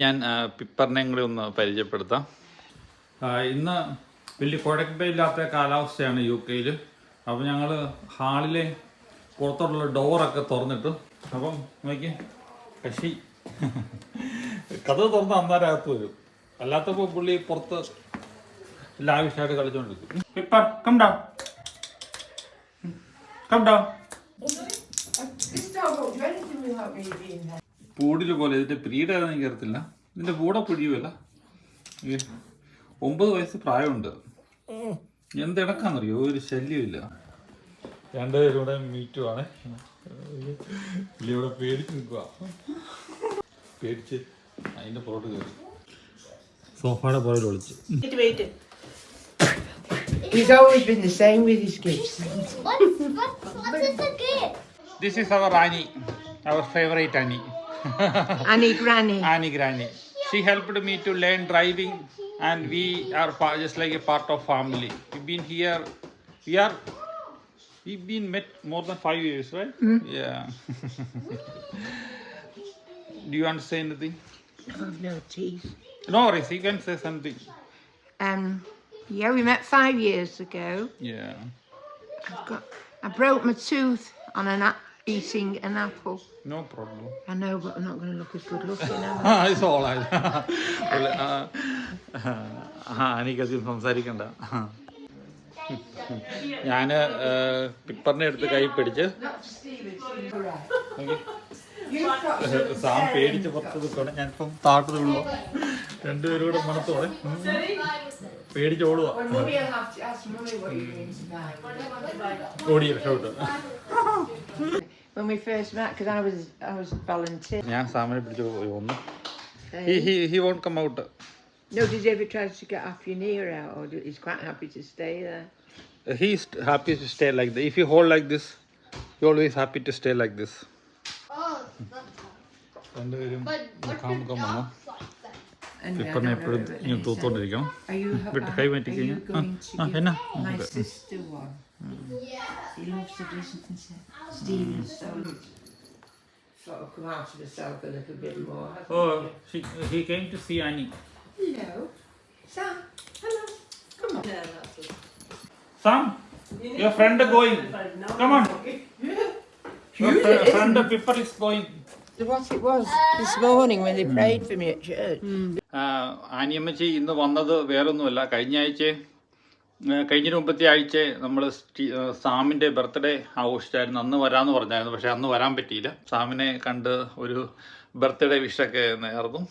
ഞാൻ പിപ്പറിനെയും കൂടി ഒന്ന് പരിചയപ്പെടുത്താം. ഇന്ന് വലിയ കുഴപ്പമില്ലാത്ത കാലാവസ്ഥയാണ് UK-യിൽ. അപ്പം ഞങ്ങൾ ഹാളിലെ പുറത്തോട്ടുള്ള ഡോറൊക്കെ തുറന്നിട്ടു. അപ്പം നോക്കി കശി കഥ തുറന്ന് അന്നേരകത്ത് വരും. അല്ലാത്തപ്പോൾ പുള്ളി പുറത്ത് ലാവിഷായിട്ട് കളിച്ചോണ്ടിരിക്കും. പിപ്പർ കം ഡൗൺ, കം ഡൗൺ. പൂടില് പോലെ ഇതിന്റെ ബ്രീഡ് ഏതാണെന്ന് എനിക്ക് അറിയത്തില്ല. ഇതിന്റെ കൂടെ പിടിയുമല്ല. 9 വയസ്സ് പ്രായമുണ്ട്. എന്തിടക്കാന്നറിയോ, ഒരു ശല്യമില്ല. രണ്ടുപേരും കൂടെ മീറ്റുമാണ്. ഇവിടെ പേടിച്ച് നിൽക്കുക. പേടിച്ച് അതിന്റെ പുറത്ത് കയറി സോഫയുടെ പുറകിൽ ഒളിച്ച്. He's always been the same with his kids. What is the gift? This is our Annie, our favorite Annie. Annie Granny. Annie Granny. She helped me to learn driving, and we are just like a part of family. We've been here. We've been met more than 5 years, right? Yeah. Do you want to say anything? Oh, no teeth. No worries. You can say something. Yeah, we met 5 years ago. Yeah. I broke my tooth on eating an apple. No problem. I know, but I'm not going to look as good looking, am I? It's all right. എനിക്കധികം സംസാരിക്കണ്ട. ഞാൻ പിപ്പറിനെ എടുത്ത് കൈ പിടിച്ച് Sam പേടിച്ച് പുറത്ത് നിൽക്കണം. ഞാനിപ്പം താഴത്ത് വീഴുള്ളൂ. രണ്ടുപേരും കൂടെ മണത്തോടെ പേടിച്ച് ഓടുക. ഓടി രക്ഷപ്പെട്ടു. When we first met, because I was volunteer. ഞാൻ സാമിനെ പിടിച്ച് ഒന്ന്. He won't come out. No, did you ever try to get off your knee out, or he's quite happy to stay there? He's happy to stay like this. If you hold like this, you're always happy to stay like this. രണ്ടുപേരും മുഖാമുഖം വന്നു. പിപ്പറിനെ എപ്പോഴും ഇങ്ങനെ തൂത്തോണ്ടിരിക്കണം. വിട്ട് കൈ മാറ്റി കഴിഞ്ഞാൽ എന്നാ My sister one. He loves to listen to Stephen Stone. Sort of come out of herself a little bit more. Oh, he came to see Annie. Hello, Sam. Hello. Come on. Sam, your friend going. Come on. Your friend Pipper is going. What it was this morning when they prayed for me at church. ആനിയമ്മച്ചി ഇന്ന് വന്നത് വേറൊന്നുമല്ല. കഴിഞ്ഞ മുമ്പത്തെ ആഴ്ച നമ്മൾ സാമിൻ്റെ birthday ആഘോഷിച്ചായിരുന്നു. അന്ന് വരാമെന്ന് പറഞ്ഞായിരുന്നു. പക്ഷെ അന്ന് വരാൻ പറ്റിയില്ല. സാമിനെ കണ്ട് ഒരു ബർത്ത്ഡേ വിഷൊക്കെ നേർന്നു.